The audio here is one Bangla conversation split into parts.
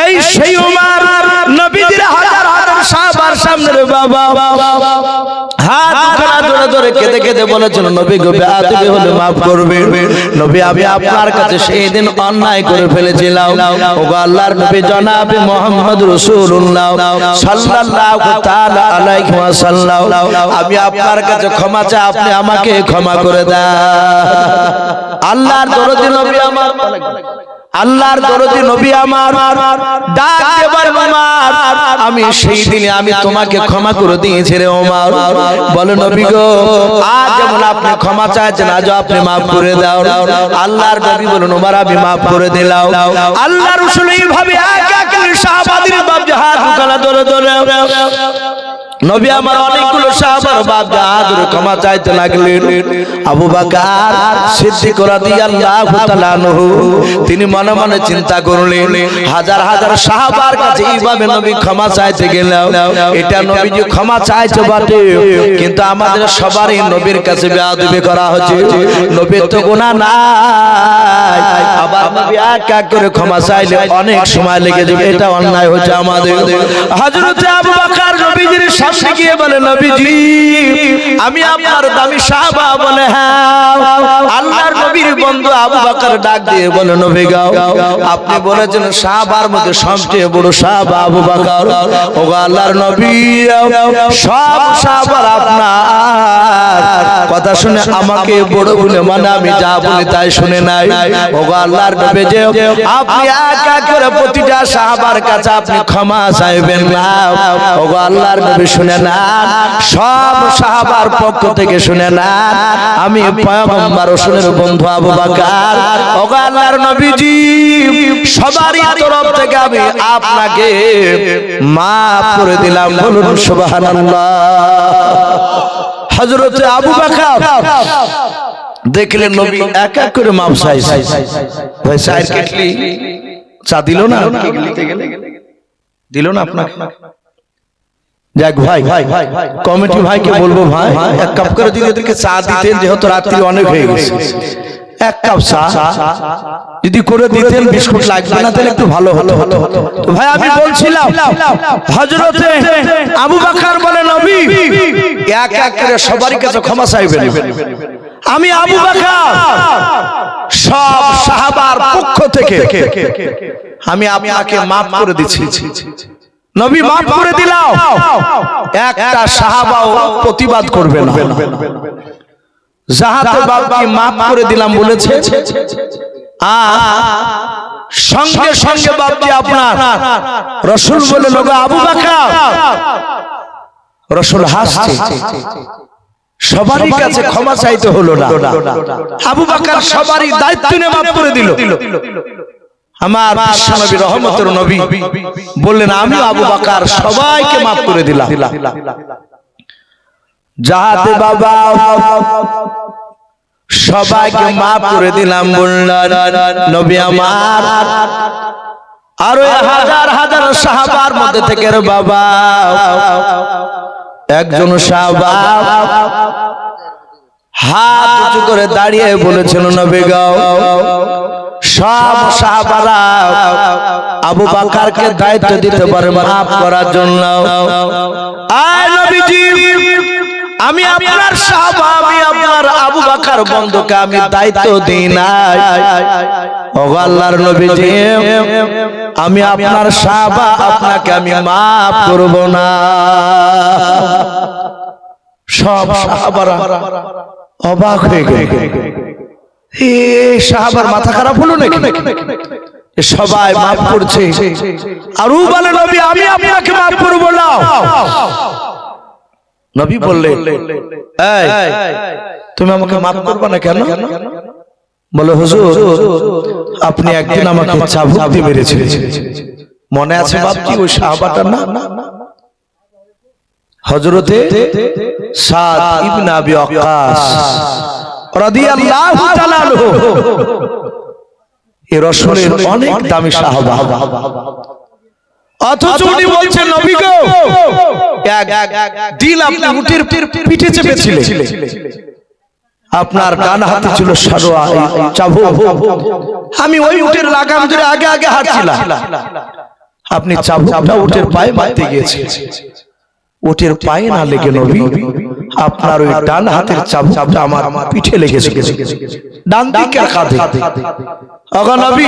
এই সেই উমর নবীজির হাজার হাজার সাহাবার সামনে রে বাবা হাত ধরে ধরে কেঁদে কেঁদে বলেছিল নবী গো বেয়াদবি হলে maaf করবেন নবী আমি আপনার কাছে সেই দিন অন্যায় করে ফেলেছিলাম ওগো আল্লাহর নবী জনাব মুহাম্মদ রাসূলুল্লাহ সাল্লাল্লাহু তাআলা আলাইহি ওয়াসাল্লাম আমি আপনার কাছে ক্ষমা চাই আপনি আমাকে ক্ষমা করে দেন আল্লাহর দরদি নবী আমার আল্লাহর দরদি নবী আমার ডাক দেবার ওমর আমি সেই দিনে আমি তোমাকে ক্ষমা করে দিয়েছি রে ওমর বলে নবী গো আজ যেমন আপনি ক্ষমা চাইছেন আজ আপনি maaf করে দাও আল্লাহর নবী বলেন ওমর আমি maaf করে দিলাম আল্লাহর রাসূল এইভাবে এক এক করে সাহাবাদের বাপ হাত উঠালা ধরে ধরে নবী আমার অনেকগুলো সাহাবার বাপ জাহাদের ক্ষমা চাইতে লাগলেন আবু বকর সিদ্দিক রাদিয়াল্লাহু তাআলা আনহু তিনি মনে মনে চিন্তা করলেন হাজার হাজার সাহাবার কাছে এইভাবে নবী ক্ষমা চাইতে গেলেন এটা নবীজি ক্ষমা চাইছে বটে কিন্তু আমাদের সবারই নবীর কাছে বেয়াদবি করা হচ্ছে নবীর তো গুনাহ নাই আবার নবী এক এক করে ক্ষমা চাইলে অনেক সময় লেগে যাবে এটা অন্যায় হচ্ছে আমাদের হযরত আবু বকর নবীজির সামনে গিয়ে বলে নবীজি আমি আপনার দামি সাহাবা বলে হ্যাঁ আল্লাহর নবীর বন্ধু আবু বকর ডাক দিয়ে বলে নবী গো আপনি বলেছেন সাহাবার মধ্যে সবচেয়ে বড় সাহাবা আবু বকর ওগো আল্লাহর নবী সব সাহাবার আপনার কথা শুনে আমাকে বড় বলে মানে আমি যা বলি তাই শুনে নাই ওগো আল্লাহর নবী যে আপনি এক এক করে প্রতিটা সাহাবার কাছে আপনি ক্ষমা চাইবেন না ওগো আল্লাহর নবী শুনে না সব সাহাবার পক্ষ থেকে শুনে না আমি পয়গম্বর রাসূলের বন্ধু আবু বকর ওগো আল্লাহর নবীজি সবারই তরফ থেকে আমি আপনাকে maaf করে দিলাম বলুন সুবহানাল্লাহ হযরত আবু বকর দেখলেন নবী এক এক করে maaf চাইছে ভাই চার কেটলি চা দিল না দিল না আপনাকে যাক ভাই কমিটি ভাইকে বলবো ভাই এক কাপ করে যদি এদেরকে চা দিতেন যেহেতু রাত্রি অনেক হয়ে গেছে এক কাপ চা যদি করে দিতেন বিস্কুট লাগবে না তাহলে একটু ভালো হতো তো ভাই আমি বলছিলাম হযরতে আবু বকর বলে নবী এক এক করে সবার কাছে ক্ষমা চাইবেন আমি আবু বকর সব সাহাবার পক্ষ থেকে আমি আপনাকে maaf করে দিচ্ছি নবী maaf করে দিলাম একটা সাহাবাও প্রতিবাদ করবে না জাহাতে বাপকে maaf করে দিলাম বলেছে সঙ্গে সঙ্গে বাপজি আপনার রাসূল বলে লোক আবু বকর রাসূল হাসছে সবারই কাছে ক্ষমা চাইতে হলো না আবু বকর সবারই দায়িত্ব নিয়ে maaf করে দিল আমার বিশ্বনবী রহমতের নবী বললেন আমি আবু বকর সবাইকে maaf করে দিলাম জাহাতে বাবা সবাইকে maaf করে দিলাম বললেন নবী আমার আর হাজার হাজার সাহাবার মধ্যে থেকে রে বাবা একজন সাহাবা হাত উঁচু করে দাঁড়িয়ে বলেছিল নবী গো সব সাহাবারা আবু বকরকে দায়িত্ব দিতে পারে maaf করার জন্য আয় নবীজি আমি আপনার সাহাবা আমি আপনার আবু বকর বন্ধুকে আমি দায়িত্ব দেই নাই ওগো আল্লাহর নবীজি আমি আপনার সাহাবা আপনাকে আমি maaf করব না সব সাহাবারা অবাক হয়ে গেল এই সাহাবার মাথা খারাপ হলো নাকি সবাই maaf করছে আর ও বলে নবী আমি আপনাকে maaf করব না নবী বললেন এই তুমি আমাকে maaf করবে না কেন বলে হুজুর আপনি একদিন আমাকে চাবুক দিয়ে মেরেছিলেন মনে আছে বাপজি ওই সাহাবাটার নাম হযরতে সাদ ইবনে আবি ওয়াক্কাস রাদিয়াল্লাহু তাআলা আনহু এই রাসূলের অনেক দামি সাহাবা অথচ উনি বলছেন নবী গো এক দিল আপনি উটের পিঠে চেপেছিলেন আপনার ডান হাতে ছিল সারোয়া চাবুক। আমি ওই উটের লাগাম ধরে আগে আগে হাঁটছিলাম, আপনি চাবুকটা উটের পায়ে মারতে গিয়েছেন, উটের পায়ে না লেগে নবী আপনার ওই ডান হাতের চাবুকটা আমার পিঠে লেগেছে, ডান দিকের কাঁধে। ওগো নবী,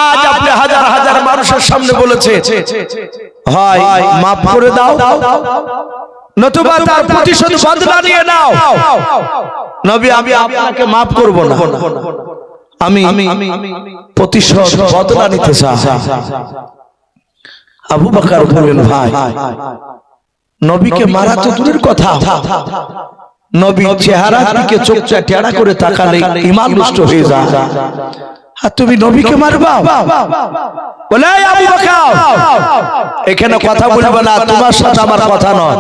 আজ আপনি হাজার হাজার মানুষের সামনে বলেছে হয় মাফ করে দাও, নতুবা তার প্রতিশোধ বদলা নিয়ে নাও। নবী, আমি আপনাকে মাফ করব না, আমি প্রতিশোধ বদলা নিতে চাই। আবু বকর বললেন, ভাই নবীকে মারা তো দূরের কথা, নবী চেহারার দিকে চোখটা টেড়া করে তাকালে ঈমান নষ্ট হয়ে যায়, আর তুমি নবীকে মারবা? বলে আবু বকর, এখানে কথা বলবো না, তোমার সাথে আমার কথা নয়,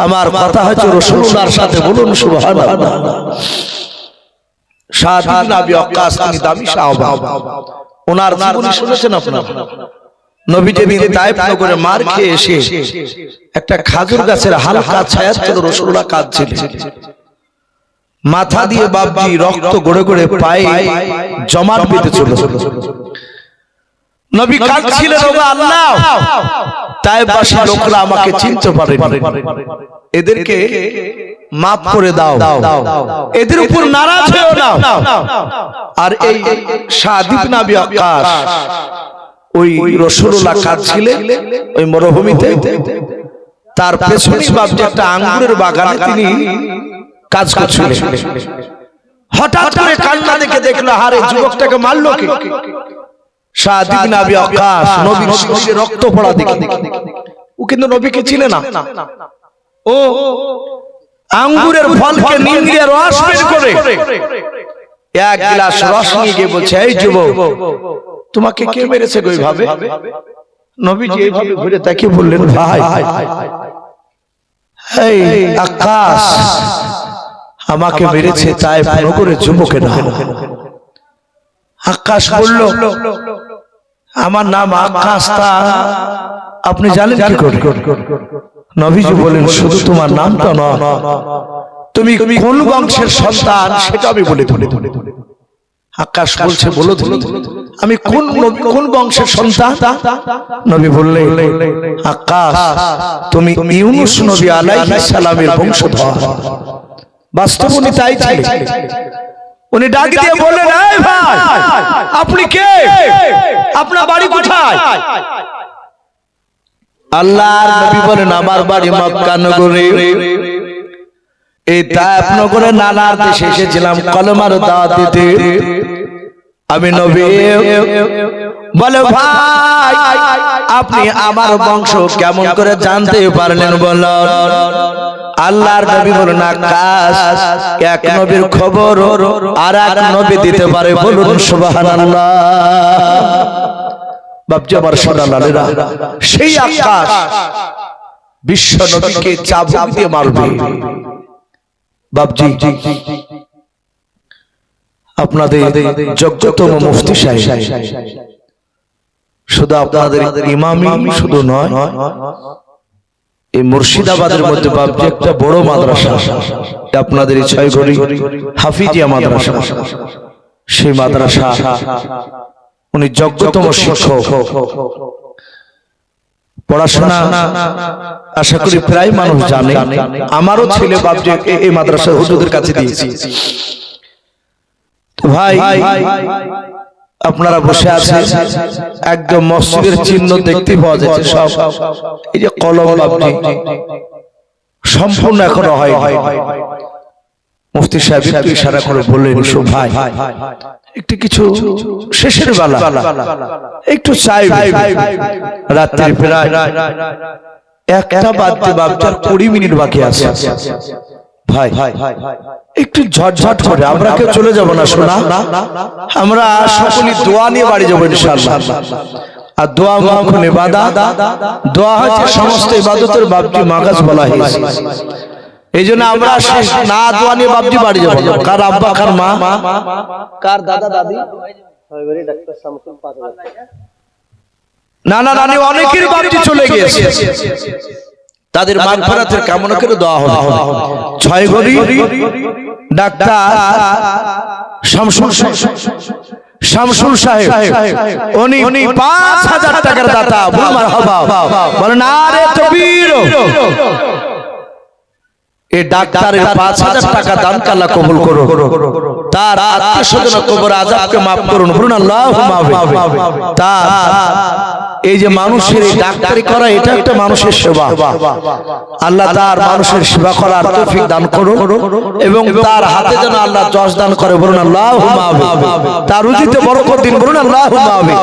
আমার কথা হচ্ছে রাসূলুল্লাহর সাথে। বলুন সুবহানাল্লাহ। সাদ ইবনে আবি ওয়াক্কাস তিনি দামি সাহাবা, ওনার জীবনী শুনেছেন আপনারা? নবী যেদিন তায়েফ নগরে মার খেয়ে এসে একটা খাজুর গাছের হালকা ছায়ার তলে রাসূলুল্লাহ কাঁদছিলেন, মাথা দিয়ে বাপজি রক্ত গড়ে গড়ে পায়ে জমাট বেঁধে চলেছিল। নবী কাঁদছিলেন, ওগো আল্লাহ, তায়েফবাসী লোকরা আমাকে চিনতে পারেনি, এদেরকে মাফ করে দাও, এদের উপর নারাজ হও না। আর এই সাদ ইবনে আবি ওয়াক্কাস ওই রাসূলুল্লাহ কাঁদছিলেন ওই মরুভূমিতে, তার পেছনে বাপজি একটা আঙ্গুরের বাগানে তিনি কাজ করছিলেন। হঠাৎ করে কান্না দেখে দেখলো, হারে যুবকটাকে মারলো কে? সাদ ইবনে আবি ওয়াক্কাস নবীর শরীরে রক্ত পড়া দেখে, ও কিন্তু নবীকে চিনে না। ও আঙ্গুরের ফলকে নিংড়ে রস বের করে এক গ্লাস রস নিয়ে গিয়ে বলছে, এই যুবক, তোমাকে কে মেরেছে গো এইভাবে? নবীজি এইভাবে ঘুরে তাকিয়ে বললেন, ভাই এই আকাশ আমাকে মেরেছে, তায়েফ নগরের যুবকেরা। আকাশ বলল, আমার নাম আকাশ, তা আপনি জানেন কি করে? নবীজি বলেন, শুধু তোমার নামটা নয়, তুমি কোন বংশের সন্তান সেটা আমি বলে দিই। আকাশ বলছে, বলো তুমি, আমি কোন বংশের সন্তান? নবী বললেন, আকাশ তুমি ইউনূস নবী আলাইহিস সালামের বংশধর। বাস্তব উনি তাই ছিলেন। উনি ডাক দিয়ে বললেন, এই ভাই, আপনি কে? আপনার বাড়ি কোথায়? আল্লাহর নবী বলেন, আমার বাড়ি মক্কা নগরে, এই তায়েফ নগরে নানার দেশে এসেছিলাম কলমার দাওয়াত দিতে। আমি নবী। বলে, ভাই আপনি আমার বংশ কেমন করে জানতে পারলেন বলুন? আল্লাহর নবী বলেন, আকাশ এক নবীর খবর আর এক নবী দিতে পারে। বলুন সুবহানাল্লাহ। বাপজি আমার সোনা লালেরা, সেই আকাশ বিশ্ব নবীকে চাবুক দিয়ে মারবে। বাপজি আপনাদের যোগ্যতম মুফতি সাহেব, শুধু আপনাদের ইমামি শুধু নয়, এই মুর্শিদাবাদের মধ্যে বাপজি একটা বড় মাদ্রাসা, আপনাদের এই 6 ঘড়ি হাফিজিয়া মাদ্রাসা, সেই মাদ্রাসা উনি যোগ্যতম শিক্ষক। পড়াশোনা আশা করি প্রায় মানুষ জানে। আমারও ছেলে বাপজি এই মাদ্রাসার হুজুরদের কাছে দিয়েছি। ভাই আপনারা বসে আছেন, একদম মসজিদের চিহ্ন দেখতে পাওয়া যাচ্ছে। সব এই যে কলম বাপজি সম্পূর্ণ এখনো হয়। মুফতি সাহেব একটু ইশারা করে বললেন, ভাই একটু কিছু শেষের বেলা একটু চাই, রাত্রি প্রায় 1টা বাজতে বাপজার 20 মিনিট বাকি আছে। ভাই একটু ঝটঝট করে, আমরা কেউ চলে যাব না শোনা, আমরা সকলে দোয়া নিয়ে বাড়ি যাবো ইনশাআল্লাহ। আর দোয়া মাখন ইবাদত, দোয়া হচ্ছে সমস্ত ইবাদতের বাপজি মাগাজ বলা হয়েছে। এই জন্য আমরা না দোয়া নিয়ে বাপজি বাড়ি যাবো না। কার আব্বা, কার মা, কার দাদা দাদি, নানা নানি অনেকের বাপজি চলে গিয়েছে, তাদের মাগফিরাতের কামনা করে দোয়া হবে। ছয় গরি ডাক্তার শামসুল সাহেব উনি ৫,০০০ টাকার দাতা। বলেন আরে তাকবীর। এই ডাক্তারের ৫,০০০ টাকা দান আল্লাহ কবুল করো, তার আত্মীয়-স্বজন কবর আযাবকে maaf করুন, বলুন আল্লাহুম্মা আমিন। তার এই যে মানুষের ডাক্তারি করা, এটা একটা মানুষের সেবা। আল্লাহ তার মানুষের সেবা করার তৌফিক দান করুন এবং তার হাতে যেন আল্লাহ যশ দান করে, বলুন আল্লাহুম্মা আমিন। তার রুজিতে বরকত দিন, বলুন আল্লাহুম্মা আমিন।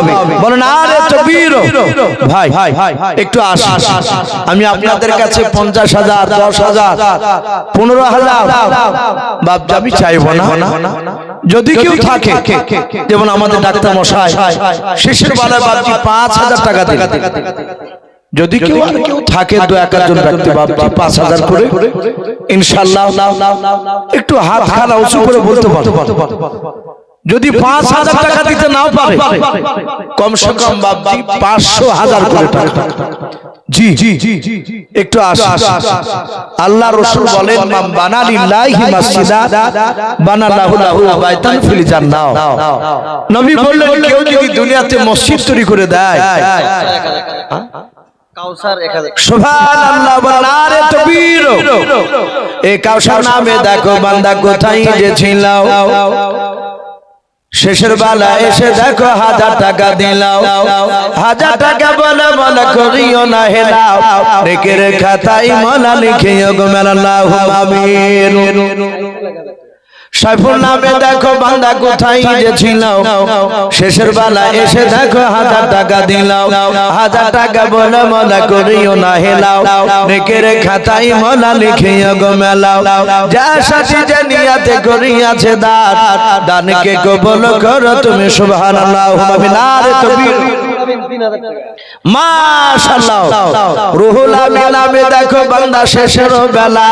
বলেন আরে তাকবীর। ভাই একটু আসুন, আমি আপনাদের কাছে ৫০,০০০, ১০,০০০, ১৫,০০০ বাপ আমি চাইবো না। যদি কেউ থাকে, যেমন আমাদের ডাক্তার মশাই শেষের বেলায় বাপজি ৫,০০০ টাকা দিন। যদি কেউ থাকে দু একজন ব্যক্তি বাপজি ৫,০০০ করে ইনশাআল্লাহ একটু হাত খালা উঁচু করে বলতে পারো। যদি ৫,০০০ টাকা দিতে নাও পারে, কমসে কম বাপজি ৫০০,০০০ করে টাকা। জি একটু আসুন। আল্লাহ রাসূল বলেন মান বানা লিল্লাহি মাসজিদা বানাল্লাহু লাহু বাইতান ফিল জান্নাহ। নবী বললেন কেউ যদি দুনিয়াতে মসজিদ তৈরি করে দেয়, কাউসার ১০০০। সুবহানাল্লাহ, নারে তাকবীর। এই কাউসার নামে দেখো বান্দা কোথায় যে ছিল, শেষের বেলা এসে দেখো ১০০০ টাকা দিলাও। ১০০০ টাকা বলে বলে করিও না হেলাও, নেকের খাতায় মোলা লিখিও গো আল্লাহুম্মা আমিন। সাইফুল নামে দেখো বান্দা কোথায় যে ছিল, শেষের বেলা এসে দেখো ১০০০ টাকা দিলাও। ১০০০ টাকা বলে মোলা করিও না হেলাও, নেকের খাতায় মোলা লিখিও গো মেলাও। যার সাথে যে নিয়াতে করিয়াছে দান, দানকে কবুল করো তুমি, সুবহানাল্লাহ। নারে তাকবীর। মাশাআল্লাহ। রুহুল আমিন নামে দেখো বান্দা শেষের বেলা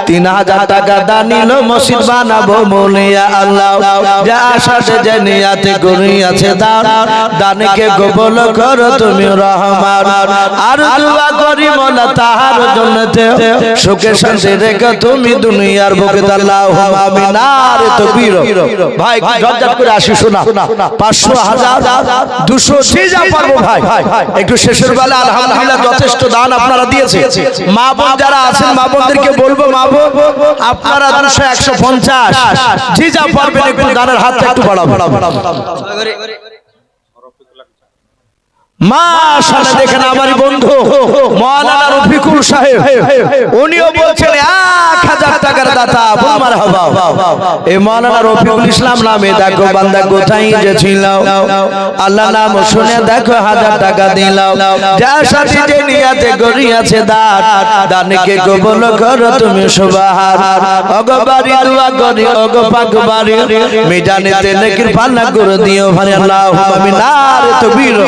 ৩,০০০ টাকা দানিল মসজিদ বানাবো বলিয়া আল্লাহ। যার সাথে যে নিয়াতে করিয়াছে দান, দানকে কবুল করো তুমি রহমান। আর দোয়া করি মোলা তাহার জন্নতে সুখে শান্তি রেখে তুমি দুনিয়ার বুকে, আল্লাহুম্মা আমিন। নারে তাকবীর। ভাই জবজাত করে আসি, শোনা ৫০০, ১০০০, ২০০ যে যা পারবো ভাই একটু শেষের বেলা আলহামদুলিল্লাহ যথেষ্ট দান আপনারা দিয়েছে। মা বোন যারা আছেন, মা বোনদেরকে বলবো মা বোন আপনারা ২০০, ১৫০ যে যা পারবেন একটু দানের হাতটা একটু বাড়াবো। মাশাআল্লাহ, দেখেন আমারই বন্ধু মাওলানা রফিকুল সাহেব, উনিও বলছেন ১,০০০ টাকার দাতা। মারহাবা। এই মাওলানা রফিকুল ইসলাম নামে দেখো বান্দা কোথায় যে ছিল, আল্লাহ নাম শুনে দেখো ১০০০ টাকা দিল। যার সাথে যে নিয়াতে করিয়াছে দান, দানকে কবুল করো তুমি, সুবহান। ওগো বাড়ি দোয়া করি, ওগো পাক বাড়ি মিজানেতে নেকির পাল্লা করে দিও ভাই, আল্লাহুম্মা আমিন। নারে তাকবীর।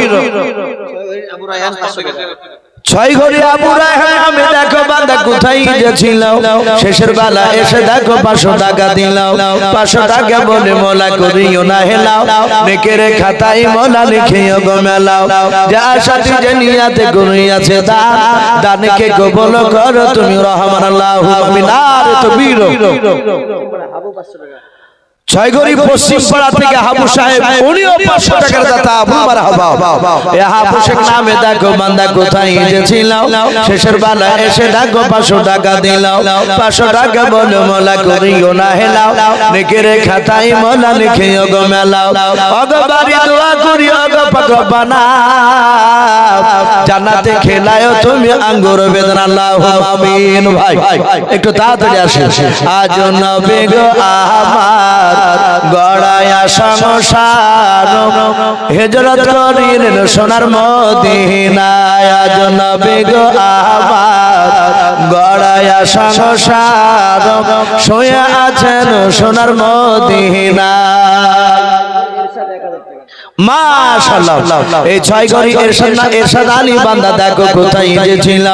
ছয় ঘড়ি আবু রায়হান নামে দেখো বান্দা কোথায় যে ছিল, শেষের বেলা এসে দেখো ৫০০ টাকা দিলাও। ৫০০ টাকা বলে মোলা করিও না হেলাও, নেকের খাতায় মোলা লিখিও গো মেলাও। যার সাথে যে নিয়াতে করিয়াছে দান, দানকে কবুল করো তুমি রহমান, আল্লাহুম্মা আমিন। নারে তাকবীর। ছয়গড়ি পশ্চিম পাড়া থেকে হাবু সাহেব, উনিও ৫০০ টাকার দাতা। মারহাবা। এই হাবু শেখ নামে দেখো বান্দা কোথায় যে ছিল, শেষের বেলা এসে দেখো ৫০০ টাকা দিলাও। ৫০০ টাকা বলে মোলা করিও না হেলাও, নেকের খাতায় মোলা লিখিও গো মেলাও। ওগো বাড়ি দোয়া করি, ওগো পাক বানাও, জান্নাতে খেলায়ো তুমি আঙ্গুর বেদন, আল্লাহুম্মা আমিন। ভাই একটু তাড়াতাড়ি আসেন। আজ নবী গো আমার গড়ায়া সংসার, হিজরত করিলেন সোনার মদিনায়। আজ নবী গো আমার গড়ায়া সংসার, শুয়ে আছেন সোনার মদিনায়। মাশাআল্লাহ। এই ছয় ঘড়ি এরশাদ আলী বান্দা দেখো কোথায় যে ছিল,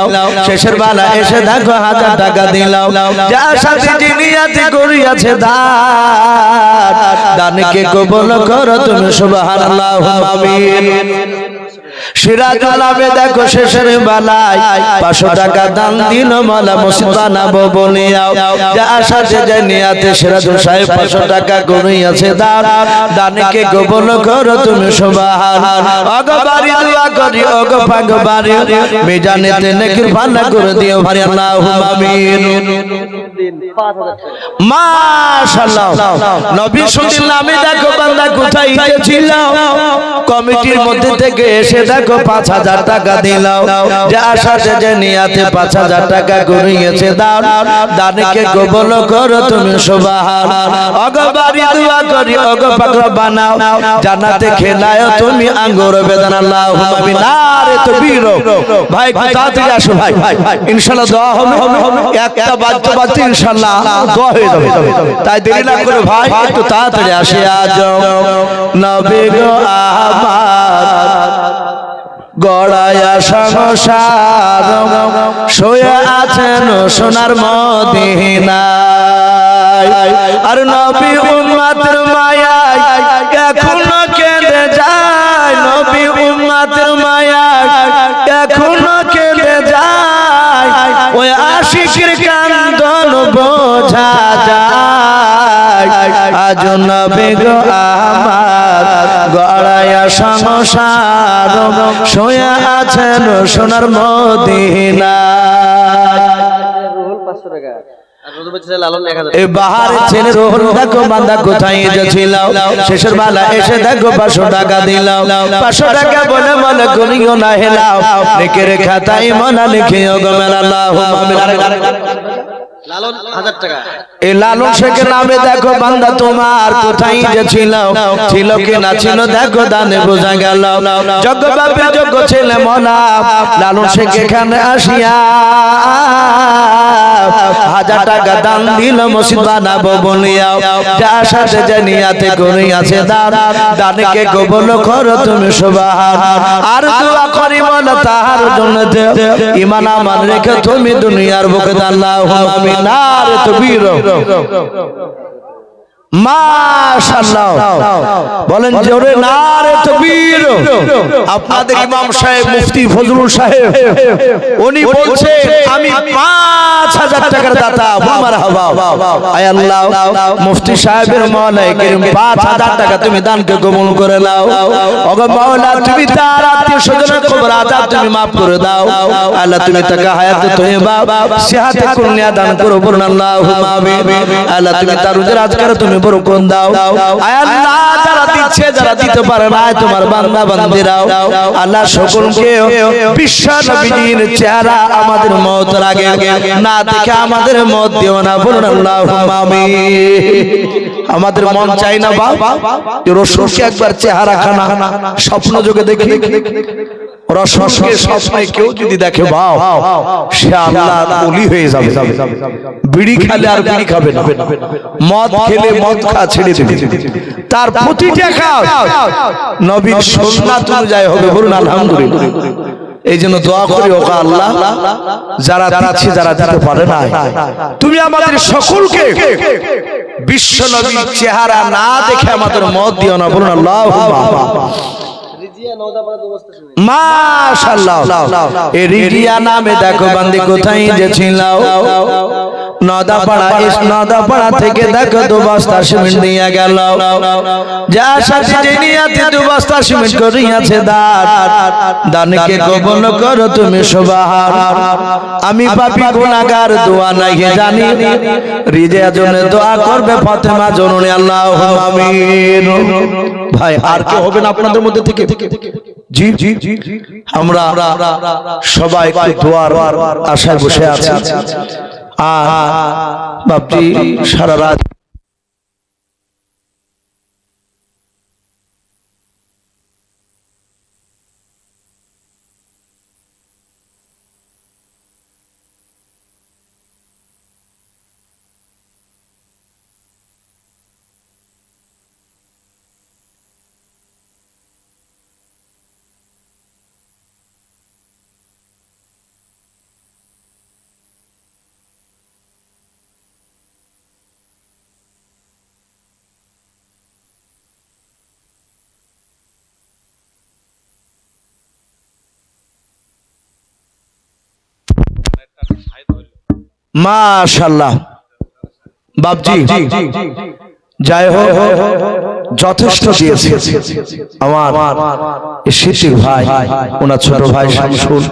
শেষের বেলা এসে দেখো ১০০০ টাকা দিলাও। যার সাথে যে নিয়াতে করিয়াছে দান, দানকে কবুল করো তুমি, সুবহানাল্লাহ। আমিন। সিরাজুল আলমে দেখো শেষের বেলায় 500 টাকা দান দিল মালা মসজিদ বানাবো বলিয়াও যা আশা যে নিয়াতে সিরাজুল সাহেব 500 টাকা গনিয়াছে দান দানকে কবুল করো তুমি সুবহান অগবারি দোয়া করি অগ পাগবারি মিজানেতে নেকির ভান্ডার করে দিও ভাই আল্লাহুম্মা আমিন মাশাআল্লাহ নবী শুনলেন আমি দেখো বান্দা কোথায় ছিল কমিটির মধ্যে থেকে এসে দেখো 5000 টাকা দিলাও যে আশাতে যে নিয়াতে 5000 টাকা গনিয়েছে দান দানকে কবুল করো তুমি সুবহান অগবারি দোয়া করি অগ পাগলা বানাও জান্নাতে খেলায় তুমি আঙ্গুর বেদান আল্লাহুম্মা আমিন নারে তাকবীর ভাই তাড়াতাড়ি আসো ভাই ইনশাআল্লাহ দোয়া হবে একটা বাজতে ইনশাআল্লাহ দোয়া হয়ে যাবে তাই দেরি না করে ভাই একটু তাড়াতাড়ি আসে আজ নবী গো আমার গড়ায়া সংসার শুয়ে আছেন সোনার মদিনায় আর নবী উম্মতের মায়ায় এখনো কেঁদে যায় নবী উম্মতের মায়ায় এখনো কেঁদে যায় ওই আশিকের কান্দন বোঝা যায় আজ নবী গো আমার গড়ায়া সংসার শুয়ে আছেন সোনার মদিনায় বাহার ছেলে রোহন দেখো বান্দা কোথায় ছিল শেষের বেলা এসে দেখো 500 টাকা দিলাও 500 টাকা বলে মনে করিও না হেলাও নেকের খাতায় মনা লিখিও গো আল্লাহুম্মা আমিন লালন 1000 টাকা এই লালন শেখের নামে দেখো বান্দা তোমার কোথায় যে ছিল কি না ছিল দেখো দানে বোঝা গেল যোগ্য বাপের যোগ্য ছেলে মনা লালন শেখ এখানে আসিয়া 1000 টাকা দান দিল মসজিদ বানাবো বলিয়া যা সাথে যে নিয়াতে করিয়াছে দান দানকে কবুল করো তুমি সুবহান আর দোয়া করি বল তাহার জন্য ঈমান আমার রেখে তুমি দুনিয়ার বুকে আল্লাহুম্মা আমিন নারে তাকবীর মাশাআল্লাহ বলেন জোরে নারে তাকবীর আপনাদের ইমাম সাহেব মুফতি ফজলুল সাহেব উনি বলছে আমি 5000 টাকার দাতা মারহাবা আয় আল্লাহ মুফতি সাহেবের মাওলানা করিম 5000 টাকা তুমি দানকে কবুল করে নাও ওগো মাওলা তুমি তার আত্মীয় স্বজনের কবর আযাব তুমি maaf করে দাও আল্লাহ তুমি তাকে হায়াত তয়্যিবা সিহাতে কুল্লিয়া দান করো বলুন আল্লাহুম্মা আমিন আল্লাহ তুমি তার রুজির আজকার তুমি বরকত দাও আয় আল্লাহ যারা দিচ্ছে যারা দিতে পারে না তোমার বান্দা বান্দীরাও আল্লাহ সকলকে বিশ্ব নবীর চেহারা আমাদের মওতের আগে না দেখে আমাদের মত দিও না বলুন আল্লাহুম্মা আমিন আমাদের মন চাই না বাবা যে রাসূলকে একবার চেহারা খানা স্বপ্ন যোগে দেখি রাসূলকে স্বপ্নে কেউ যদি দেখে বাও সে আল্লাহর ওলি হয়ে যাবে বিড়ি খেলে আর বিড়ি খাবে না মদ খেলে মদ খা ছেড়ে দেবে তার প্রতিটা কাজ নবীর সুন্নাত অনুযায়ী হবে বলুন আলহামদুলিল্লাহ এই জন্য দোয়া করি ওগো আল্লাহ যারা দিচ্ছে যারা দিতে পারে না তুমি আমাদের সকলকে বিশ্ব নবীর চেহারা না দেখে আমাদের মত দিও না বলুন আল্লাহুম্মা মাশাআল্লাহ এই রিজিয়া নামে দেখো বান্দি কোথায় যে ছিল নদাপাড়া থেকে দেখো 2 বস্তা সিমেন্ট নিয়ে গেল যা সাথে যে নিয়াতে 2 বস্তা সিমেন্ট করিয়াছে দানকে কবুল করো তুমি সুবহান আমি পাপী গুনাহগার দোয়া নাই জানি রিজিয়ার জন্য দোয়া করবে ফাতেমা জননী আল্লাহুম্মা আমিন ভাই আর কি হবে না আপনাদের মধ্যে থেকে জি আমরা সবাই দোয়ার আশায় বসে আছি বাপজি সারা রাত মাশাআল্লাহ বাপজি যাই হোক যথেষ্ট দিয়েছে আমার শিশির ভাই, ওনার ছোট ভাই শামসুল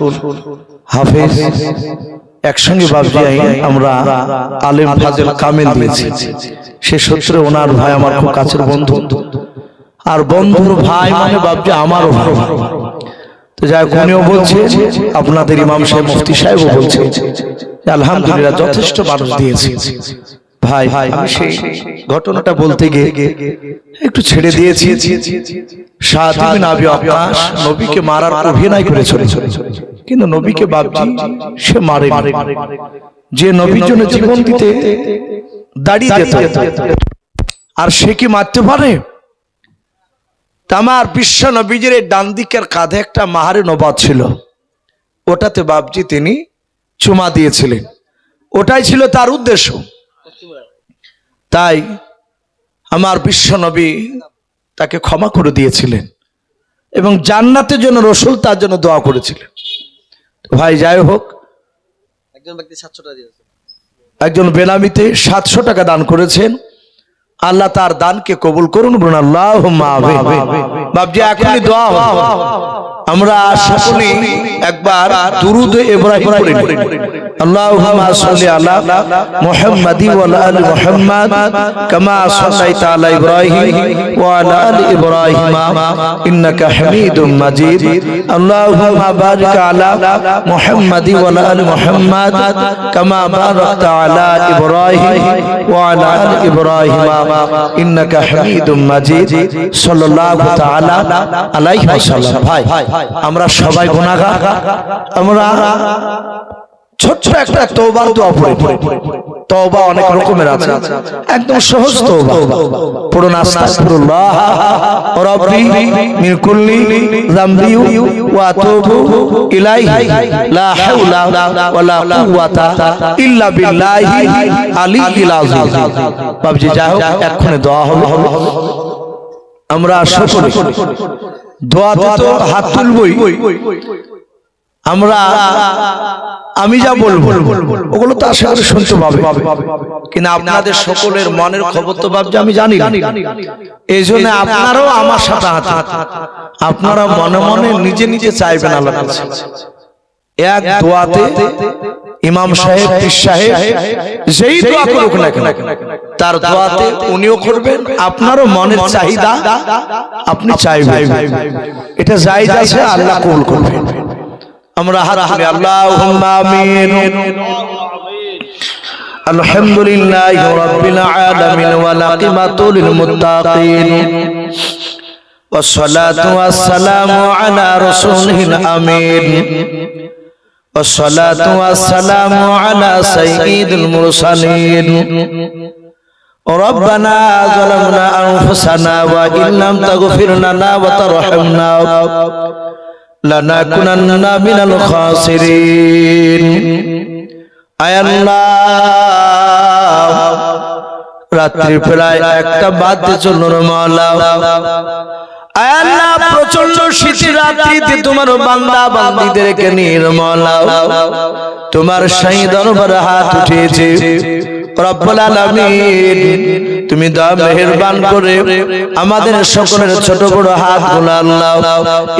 হাফেজ একসঙ্গে বাপজি আমরা আলেম ফাজেল কামেল দিয়েছি। সে সূত্রে ওনার ভাই আমার খুব কাছের বন্ধু, আর বন্ধুর ভাই মানে বাপজি আমারও ভাই। তো যাই হোক উনিও বলছে, আপনাদের ইমাম সাহেব মুফতি সাহেবও বলছে আলহামদুলিল্লাহ যথেষ্ট মানুষ দিয়েছে। ভাই আমি সেই ঘটনাটা বলতে গিয়ে একটু ছেড়ে দিয়েছি। সাদ বিন আবি ওয়াক্কাস নবীকে মারার অভিনয় করেছিল, কিন্তু নবীকে বাপজি সে মারে। যে নবীর জন্য জীবন দিতে দাঁড়িয়ে যেত, আর সে কি মারতে পারে? আমার বিশ্ব নবীজির ডান দিকের কাঁধে একটা মাহারে নবাব ছিল, ওটাতে বাপজি তিনি চুমা দিয়েছিলেন, ওটাই ছিল তার উদ্দেশ্য। তাই আমার বিশ্ব নবী তাকে ক্ষমা করে দিয়েছিলেন এবং জান্নাতের জন্য রসুল তার জন্য দোয়া করেছিলেন। ভাই যাই হোক, একজন বেনামিতে 700 টাকা দান করেছেন, আল্লাহ তার দানকে কবুল করুন, বলুন আল্লাহুম্মা আমিন। বাপজি এখনই দোয়া হবে, আমরা সকলে একবার দুরুদ ইব্রাহিম পড়ি। আল্লাহুম্মা সাল্লি আলা মুহাম্মাদি ওয়া আলা আলি মুহাম্মাদ কামা সাল্লাইতা আলা ইব্রাহিম ওয়া আলা আলি ইব্রাহিম ইন্নাকা হামিদুম মাজিদ। আল্লাহুম্মা বারিক আলা মুহাম্মাদি ওয়া আলা আলি মুহাম্মাদ কামা বারাকতা আলা ইব্রাহিম ওয়া আলা আলি ইব্রাহিম ইন্নাকা হামিদুম মাজিদ সাল্লাল্লাহু তাআলা আলাইহি ওয়াসাল্লাম। ভাই আমরা সবাই গুনাহগার, আমরা ছোট্ট একটা তওবার দোয়া পড়ি। তওবা অনেক রকমের আছে, একদম সহজ তওবা পড়ুন। আস্তাগফিরুল্লাহ রাব্বি মিন কুল্লি যামবি ওয়া আতুবু ইলাইহি লা হাওলা ওয়ালা কুওয়াতা ইল্লা বিল্লাহি আলিয়্যিল আযীম। বাবজি যাই হোক এক্ষুনি দোয়া হবে, আমরা সকলে দোয়াতে তো হাত তুলবই। আমরা আমি যা বলবো ওগুলো তো আশা করি শুনতে পাবে, কিন্তু আপনাদের সকলের মনের খবর তো বাপজি আমি জানি না। এই জন্য আপনারাও আমার সাথে হাত, আপনারা মনে মনে নিজে নিজে চাইবেন আল্লাহ কাছে। এক দোয়াতে ইমাম সাহেব পীর সাহেব যেই দোয়া করুক না কেন তার দোয়াতে উনিও করবেন, আপনারও মনের চাহিদা আপনি চাইবেন, এটা জায়েজ আছে, আল্লাহ কবুল করবেন। আমরা হাত তুলে আল্লাহুম্মা আমিন। আলহামদুলিল্লাহি রাব্বিল আলামিন ওয়াল আকিবাতু লিল মুত্তাকিন ওয়াস সালাতু ওয়াস সালামু আলা রাসূলিল আমিন ওয়াস সালাতু ওয়াস সালামু আলা সাইয়্যিদিল মুরসালিন। ربنا ظلمنا أنفسنا وإن لم تغفر لنا وترحمنا لنكونن من الخاسرين। আয় আল্লাহ, রাত্রি প্রায় 1টা বাজতে চলল মাওলা। আয় আল্লাহ, প্রচন্ড শীতের রাত্রিতে তোমার বান্দা বান্দীদেরকে নিয়ে মাওলা তোমার শাহী দরবারে হাত উঠিয়েছে। রব্বুল আলামিন তুমি দয়া মেহেরবান করে আমাদের সকলের ছোট বড় হাতগুলো আল্লাহ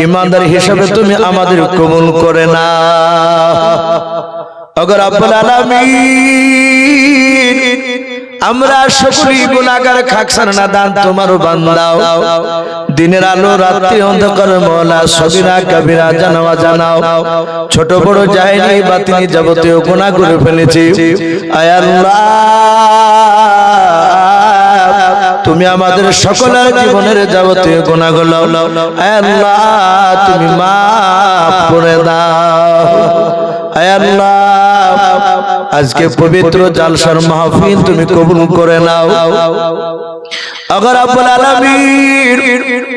ইমানদার হিসাবে তুমি আমাদের কবুল করে নাও। ওগো রব্বুল আলামিন আমরা সকলেই গুনাহগার, খাকসার নাদান তোমার বান্দা। দিনের আলো রাত্রি অন্ধকার মাওলা সগীরা কবিরা জানাওয়া জানাও ছোট বড় জাহেলি বাতিনি যাবতীয় গুনাহ করে ফেলেছি। আয় আল্লাহ, তুমি আমাদের সকলের জীবনের যাবতীয় গুনাহগুলো আয় আল্লাহ তুমি মাফ করে দাও। আয় আল্লাহ, আজকে পবিত্র জালসার মাহফিল তুমি কবুল করে নাও। আগে রব্বুল আলামিন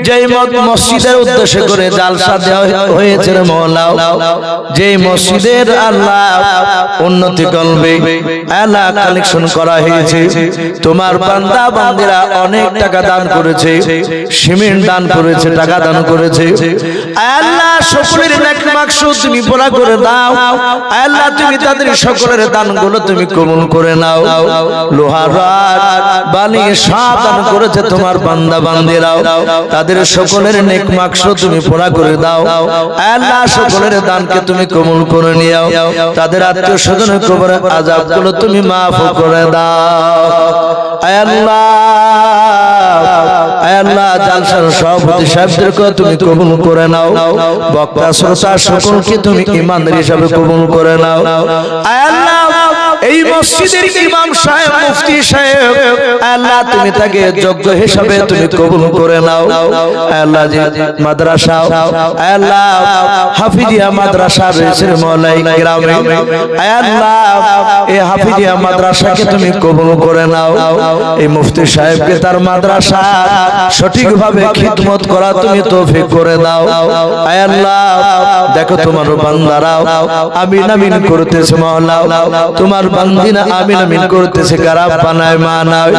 যেই মসজিদের উদ্দেশ্য করে জালসা দেওয়া হয়েছে রে মাওলা, যেই মসজিদের আল্লাহ উন্নতি করবে আল্লাহ কালেকশন করা হয়েছে, তোমার বান্দা বান্দীরা অনেক টাকা দান করেছে, সিমেন্ট দান করেছে, টাকা দান করেছে। আল্লাহ সকলের নেক মাকসুদ তুমি পুরা করে দাও আল্লাহ তুমি তাদের সকলের দানগুলো তুমি কবুল করে নাও লোহার রড বালি সব দান করেছে তোমার বান্দা বান্দিরাও তাদের সকলের নেক মাকসুদ তুমি পুরা করে দাও আল্লাহ সকলের দানকে তুমি কবুল করে নিও তাদের আত্মীয় স্বজনের কবরের আযাবগুলো তুমি মাফ করে দাও আল্লাহ আল্লাহ জালসার সভাপতি সাহেবদেরকে তুমি কবুল করে নাও বক্তা শ্রোতা সকলকে তুমি ইমানদার হিসাবে কবুল করে নাও আল্লাহ এই মসজিদের ইমাম সাহেব মুফতি সাহেব আল্লাহ তুমি তাকে যোগ্য হিসাবে তুমি কবুল করে নাও আল্লাহ জি মাদ্রাসা আল্লাহ হাফিজিয়া মাদ্রাসা রয়েছে মওলাই গ্রামে আল্লাহ এই হাফিজিয়া মাদ্রাসাকে তুমি কবুল করে নাও এই মুফতি সাহেবকে তার মাদ্রাসা সঠিকভাবে খিদমত করা তুমি তৌফিক করে দাও আল্লাহ দেখো তোমার বান্দারা আমিন আমিন করতেছে মাওলা তোমার বান্দিনা আমিন আমিন করতেছে গারাব বানায় মা নাই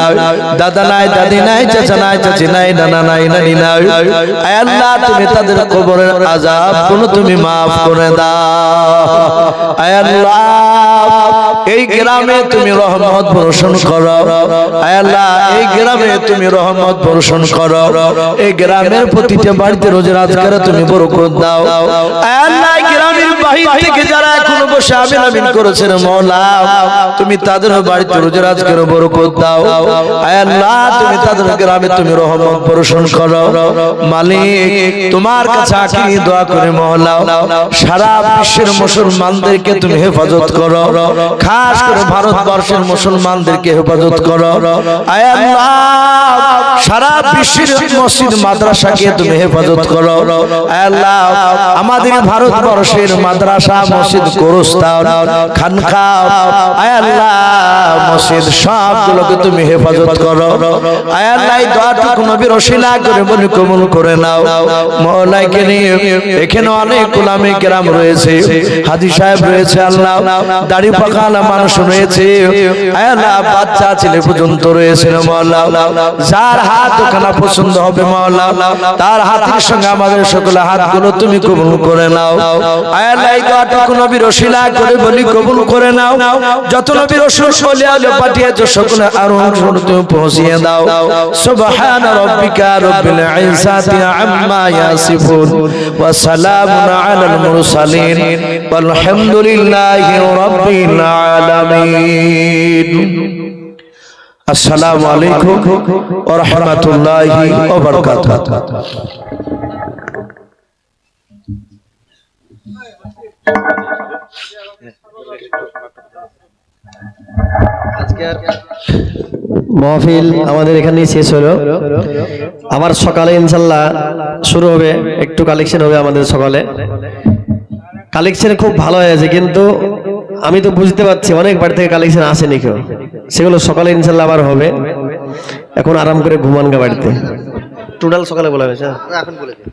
দাদা নাই দাদি নাই চাচা নাই চাচি নাই নানা নাই নানি নাই আল্লাহ তুমি তাদের কবরের আযাব গুলো তুমি maaf করে দাও আল্লাহ এই গ্রামে তুমি রহমত বর্ষণ করো আল্লাহ এই গ্রামে তুমি রহমত বর্ষণ করো এই গ্রামের প্রতিটা বাড়িতে রোজ রাত করে তুমি বরকত দাও আল্লাহ গ্রামের বাহির থেকে যারা এখনো বসে আমিন আমিন করেছেন মাওলা তুমি তাদের বাড়িতে রোজ রাত করে বরকত দাও আল্লাহ তুমি তাদের গ্রামে তুমি রহমত বর্ষণ করো মালিক তোমার কাছে আখিরি দোয়া করে মাওলা সারা বিশ্বের মুসলমানদেরকে তুমি হেফাজত করো খাস করে ভারতবর্ষের মুসলমানদেরকে হেফাজত করো আয় আল্লাহ সারা বিশ্বের মসজিদ মাদ্রাসাকে তুমি হেফাজত করো আয় আল্লাহ আমাদের ভারতবর্ষের মাদ্রাসা মসজিদ গোরস্থান খানকা আয় আল্লাহ মসজিদ সবগুলোকে তুমি হেফাজত করো আয় আল্লাহ এই দোয়াটুকু নবীর ওসিলা করে বলি কবুল করে নাও মওলাকে নিয়ে এখানে অনেক উলামায়ে কেরাম রয়েছে হাজী সাহেব রয়েছে আল্লাহ দাড়ি পাকালা মানুষ রয়েছে আল্লাহ বাচ্চা ছেলে পর্যন্ত রয়েছে মাওলা যার হাত ওখানে পছন্দ হবে মাওলা তার হাতের সঙ্গে আমাদের সকলের হাতগুলো তুমি কবুল করে নাও আল্লাহ এই দোয়াটুকু নবীর ওসিলা করে বলি কবুল করে নাও যত নবীর রাসূল সাল্লাল্লাহু পাঠিয়েছো সকলে আরো তুমি পৌঁছিয়ে দাও সুবহান রাব্বিকা রাব্বিল ইজ্জাতি আম্মা ইয়াসিফুন ওয়া সালামুন আলাল মুরসালিন ওয়ালহামদুলিল্লাহি রাব্বিল আলামিন আসসালামু আলাইকুম ওয়া রাহমাতুল্লাহি ওয়া বারাকাতুহু মাহফিল আমাদের এখানেই শেষ হলো আবার সকালে ইনশাআল্লাহ শুরু হবে একটু কালেকশন হবে আমাদের সকালে কালেকশন খুব ভালো হয়েছে কিন্তু আমি তো বুঝতে পারছি অনেক বাড়ি থেকে কালেকশন আসেনি কেউ সেগুলো সকালে ইনশাআল্লাহ আবার হবে এখন আরাম করে ঘুমান গা বাড়িতে টোটাল সকালে বলা হয়েছে এখন বলেছে